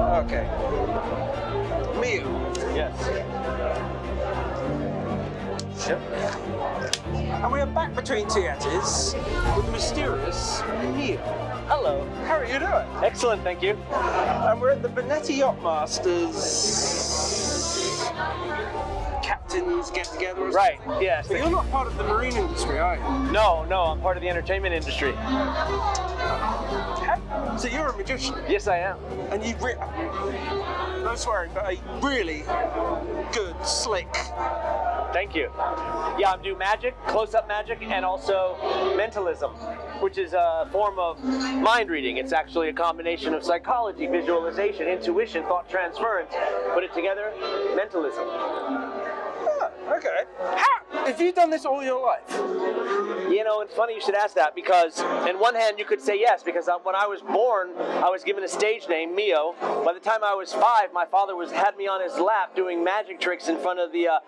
Okay. Mio. Yes. Yep. And we are back between two Yetis with the mysterious Mio. Hello. How are you doing? Excellent, thank you. And we're at the Benetti YachtMaster's captains get together. Right, yes. But you're not part of the marine industry, are you? No, I'm part of the entertainment industry. So you're a magician. Yes, I am. And you no swearing, but a really good, slick. Thank you. Yeah, I do magic, close-up magic, and also mentalism, which is a form of mind reading. It's actually a combination of psychology, visualization, intuition, thought transference. Put it together, mentalism. Okay. How have you done this all your life? You know, it's funny you should ask that, because in one hand you could say yes, because when I was born, I was given a stage name, Mio. By the time I was 5, my father had me on his lap doing magic tricks in front of the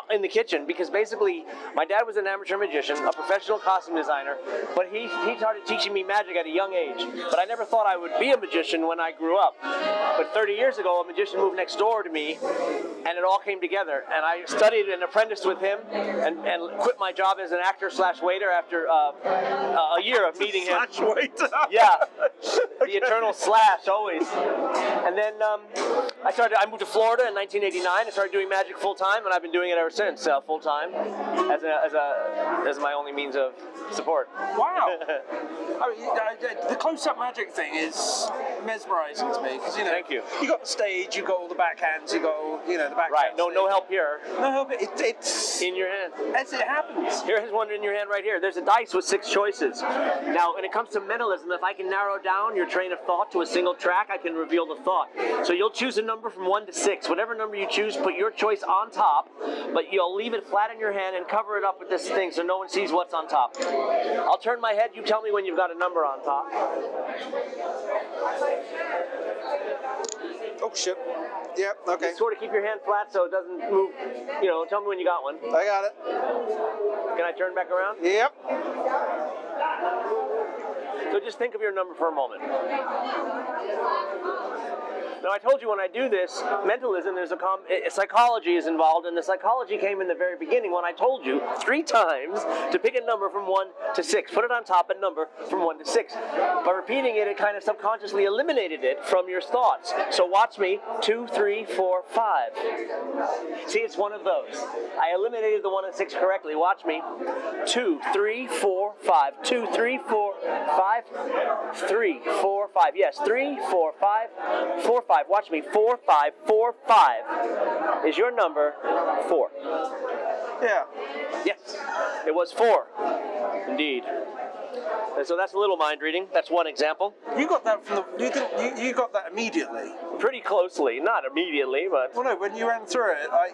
in the kitchen, because basically my dad was an amateur magician, a professional costume designer, but he started teaching me magic at a young age. But I never thought I would be a magician when I grew up. But 30 years ago, a magician moved next door to me, and it all came together. And I studied and apprenticed with him, and quit my job as an actor/waiter after a year of meeting him. Waiter. Yeah, the eternal slash always. And then I moved to Florida in 1989 and started doing magic full time, and I've been doing it ever since, full time, as my only means of support. Wow. I mean, the close-up magic thing is mesmerizing to me, because Thank you. You got the stage, you got all the backhands, you got all the back. Right. No help here. No help. It's in your hand. As it happens. Here's one in your hand right here. There's a dice with 6 choices. Now, when it comes to mentalism, if I can narrow down your train of thought to a single track, I can reveal the thought. So you'll choose a number from 1 to 6. Whatever number you choose, put your choice on top, but you'll leave it flat in your hand and cover it up with this thing so no one sees what's on top. I'll turn my head. You tell me when you've got a number on top. Oh, shit. Yep, okay. Just sort of keep your hand flat so it doesn't move. Tell me when you got one. I got it. Can I turn back around? Yep. So just think of your number for a moment. Now, I told you when I do this, mentalism, psychology is involved, and the psychology came in the very beginning when I told you 3 times to pick a number from 1 to 6. Put it on top, a number from 1 to 6. By repeating it, it kind of subconsciously eliminated it from your thoughts. So watch me, 2, 3, 4, 5. See, it's one of those. I eliminated the 1 and 6 correctly. Watch me, 2, 3, 4, 5. 2, 3, 4, 5. 3, 4, 5. Yes, 3, 4, 5, 4, 5. Watch me. 4, 5, 4, 5 is your number. 4. Yeah. Yes, it was 4. Indeed. And so that's a little mind reading. That's one example. You got that from you got that immediately. Pretty closely, not immediately, but. Well, no, when you ran through it, I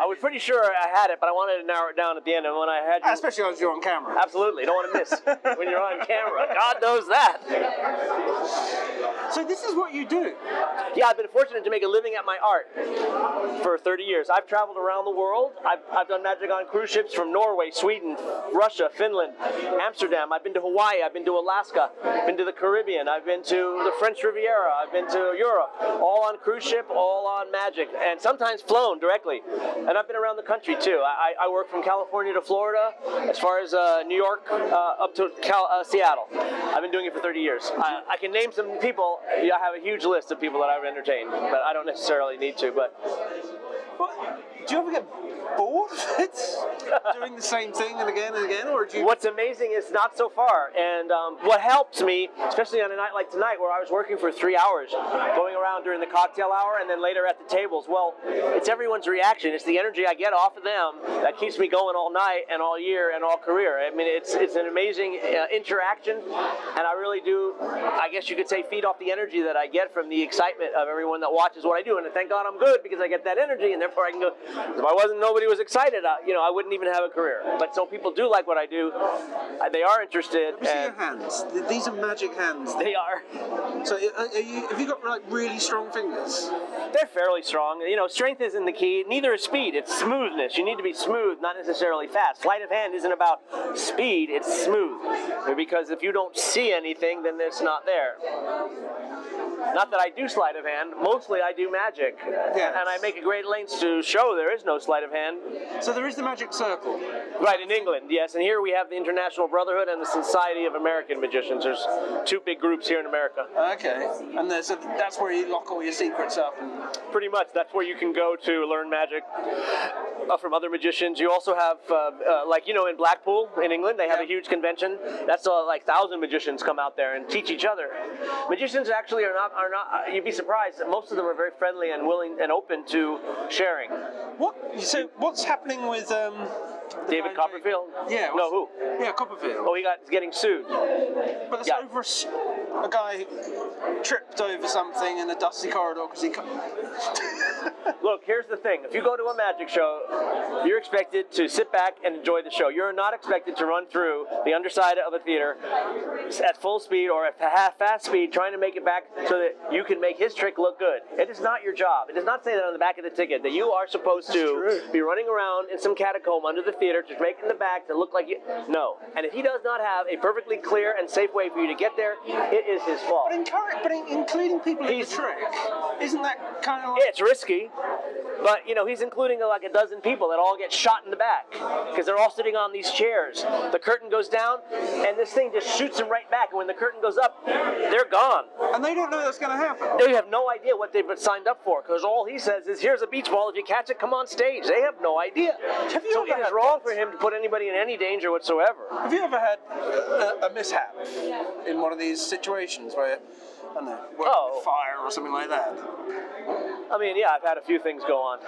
was pretty sure I had it, but I wanted to narrow it down at the end. And when I had, especially as you're on camera. Absolutely, don't want to miss when you're on camera. God knows that. So this is what you do? Yeah, I've been fortunate to make a living at my art for 30 years. I've traveled around the world. I've done magic on cruise ships from Norway, Sweden, Russia, Finland, Amsterdam. I've been to Hawaii. I've been to Alaska. I've been to the Caribbean. I've been to the French Riviera. I've been to Europe. All on cruise ship, all on magic, and sometimes flown directly. And I've been around the country too. I work from California to Florida, as far as New York up to Seattle. I've been doing it for 30 years. I can name some people. I have a huge list of people that I've entertained, but I don't necessarily need to. But do you ever get bored of it? Doing the same thing and again, or do you? What's amazing is not so far, and what helps me, especially on a night like tonight where I was working for 3 hours, going around during the cocktail hour and then later at the tables, well, it's everyone's reaction. It's the energy I get off of them that keeps me going all night and all year and all career. I mean, it's an amazing interaction, and I really do, I guess you could say, feed off the energy that I get from the excitement of everyone that watches what I do, and thank God I'm good because I get that energy, and therefore I can go. If I wasn't, nobody was excited, I wouldn't even have a career. But so people do like what I do. They are interested. Let me see your hands. These are magic hands. They are. So have you got like really strong fingers? They're fairly strong. Strength isn't the key. Neither is speed. It's smoothness. You need to be smooth, not necessarily fast. Sleight of hand isn't about speed. It's smooth. Because if you don't see anything, then it's not there. Not that I do sleight of hand. Mostly I do magic. Yes. And I make a great lengths to show there is no sleight of hand. So there is the magic circle. Right, in England, yes. And here we have the International Brotherhood and the Society of American Magicians. There's two big groups here in America. Okay. And that's where you lock all your secrets up. Pretty much. That's where you can go to learn magic from other magicians. You also have, like, you know, in Blackpool, in England, they have a huge convention. That's like 1,000 magicians come out there and teach each other. Magicians actually are not. You'd be surprised that most of them are very friendly and willing and open to sharing. So what's happening with David Copperfield? Yeah. No, who? Yeah, Copperfield. Oh, he's getting sued. But it's over a guy tripped over something in a dusty corridor because he. Look, here's the thing. If you go to a magic show, you're expected to sit back and enjoy the show. You're not expected to run through the underside of a theater at full speed or at fast speed trying to make it back so that you can make his trick look good. It is not your job. It does not say that on the back of the ticket that you are supposed to be running around in some catacomb under the theater to make in the back to look like you. No. And if he does not have a perfectly clear and safe way for you to get there, it is his fault. But including people in the trick, isn't that kind of like... It's risky, but, you know, he's including like a dozen people that all get shot in the back because they're all sitting on these chairs. The curtain goes down, and this thing just shoots them right back, and when the curtain goes up, they're gone. And they don't know that's going to happen. They have no idea what they've signed up for because all he says is, here's a beach ball. If you catch it, come on stage. They have no idea. So it is wrong for him to put anybody in any danger whatsoever. Have you ever had a mishap in one of these situations where, I don't know, fire or something like that? I mean, yeah, I've had a few things go on.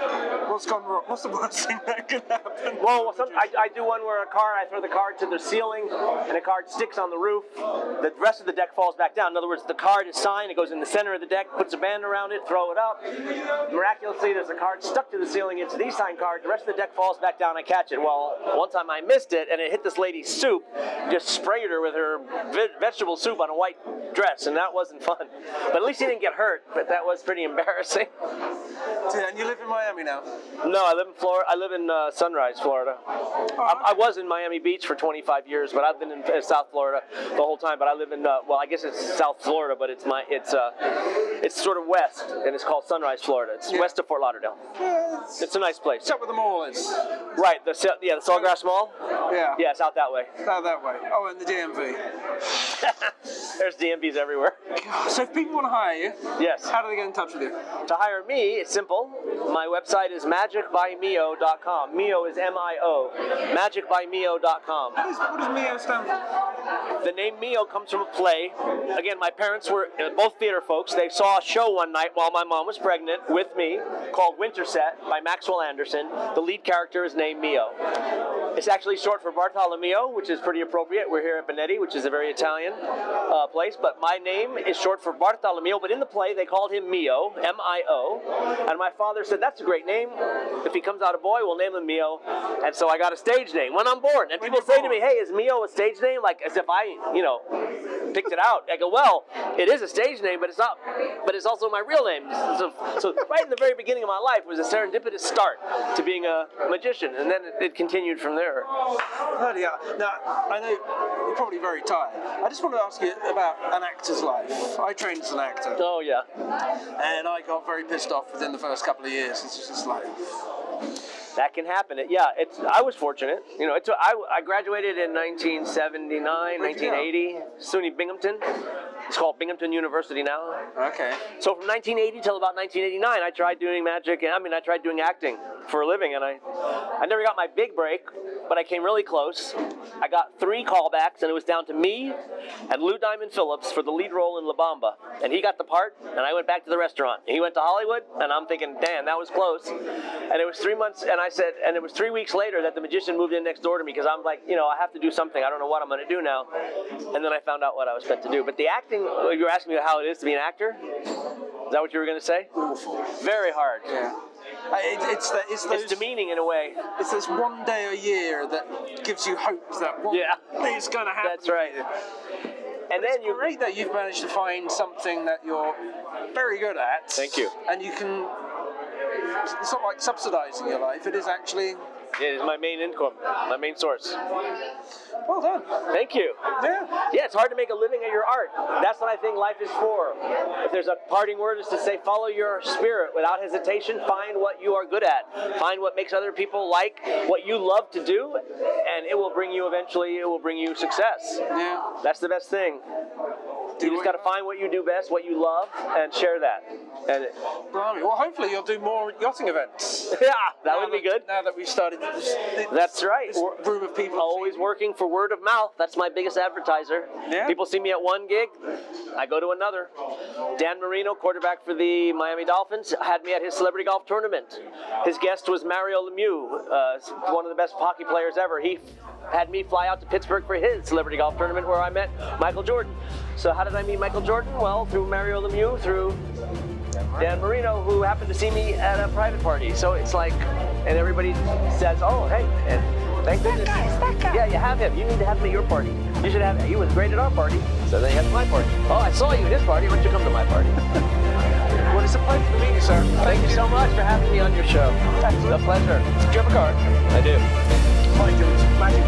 What's gone wrong? What's the worst thing that could happen? Well, I do one where I throw the card to the ceiling, and a card sticks on the roof. The rest of the deck falls back down. In other words, the card is signed, it goes in the center of the deck, puts a band around it, throw it up. Miraculously, there's a card stuck to the ceiling. It's the signed card. The rest of the deck falls back down. I catch it. Well, one time I missed it, and it hit this lady's soup, just sprayed her with her vegetable soup on a white dress, and that wasn't fun. But at least he didn't get hurt, but that was pretty embarrassing. And you live in Miami now? No, I live in Florida. I live in Sunrise, Florida. I was in Miami Beach for 25 years, but I've been in South Florida the whole time. But I live in well, I guess it's South Florida, but it's sort of west, and it's called Sunrise, Florida. It's west of Fort Lauderdale. Yeah, it's a nice place. It's up where the mall is. Right. The Sawgrass Mall. Yeah. Yeah, it's out that way. Out that way. Oh, and the DMV. There's DMVs everywhere. So if people want to hire you, yes, how do they get in touch with you? To hire me, it's simple. My website is magicbymio.com. Mio is M-I-O. Magicbymio.com. What does Mio stand for? The name Mio comes from a play. Again, my parents were both theater folks. They saw a show one night while my mom was pregnant with me called Winterset by Maxwell Anderson. The lead character is named Mio. It's actually short for Bartolomeo, which is pretty appropriate. We're here at Benetti, which is a very Italian place, but my name is short for Bartolomeo, but in the play they called him Mio, M-I-O, and my father said, that's a great name. If he comes out a boy, we'll name him Mio, and so I got a stage name when I'm born. And people say to me, hey, is Mio a stage name? Like, as if I, picked it out. I go, well, it is a stage name, but it's not, but it's also my real name. So right in the very beginning of my life was a serendipitous start to being a magician, and then it continued from there. Yeah. Now, I know you're probably very tired. I just want to ask you about an actor's life. I trained as an actor. Oh, yeah. And I got very pissed off within the first couple of years. It's just like... That can happen. I was fortunate. I graduated in 1979, 1980, SUNY Binghamton. It's called Binghamton University now. Okay. So from 1980 till about 1989, I tried doing magic. I tried doing acting for a living, and I never got my big break, but I came really close. I got 3 callbacks, and it was down to me and Lou Diamond Phillips for the lead role in La Bamba. And he got the part, and I went back to the restaurant. He went to Hollywood, and I'm thinking, damn, that was close. And it was 3 months, and it was 3 weeks later that the magician moved in next door to me, because I'm like, I have to do something. I don't know what I'm going to do now. And then I found out what I was meant to do. But the acting, you were asking me how it is to be an actor? Is that what you were going to say? Awful. Very hard. Yeah. It's demeaning in a way. It's this one day a year that gives you hope that one thing's going to happen. That's right. And then it's great that you've managed to find something that you're very good at. Thank you. And you can, it's not like subsidizing your life, it is actually It is my main income, my main source. Well done. Thank you. Yeah. Yeah, it's hard to make a living at your art. That's what I think life is for. If there's a parting word, is to say, follow your spirit without hesitation. Find what you are good at. Find what makes other people like what you love to do, and it will bring you eventually. It will bring you success. Yeah. That's the best thing. You just got to find what you do best, what you love, and share that. And Blimey. Well, hopefully you'll do more yachting events. yeah, that would be good. Now that we've started this That's right. room of people. Always working for word of mouth. That's my biggest advertiser. Yeah. People see me at one gig, I go to another. Dan Marino, quarterback for the Miami Dolphins, had me at his celebrity golf tournament. His guest was Mario Lemieux, one of the best hockey players ever. He had me fly out to Pittsburgh for his celebrity golf tournament where I met Michael Jordan. So how did I meet Michael Jordan? Well, through Mario Lemieux, through Dan Marino, who happened to see me at a private party. So it's like, and everybody says, oh, hey, and thank goodness. That guy. Yeah, you have him. You need to have him at your party. You should have him. He was great at our party. So then you have my party. Oh, I saw you at his party. Why don't you come to my party? Well, it's a pleasure to meet you, sir. Thank you so much for having me on your show. It's a pleasure. Do you have a card? I do. Fine, George. Magic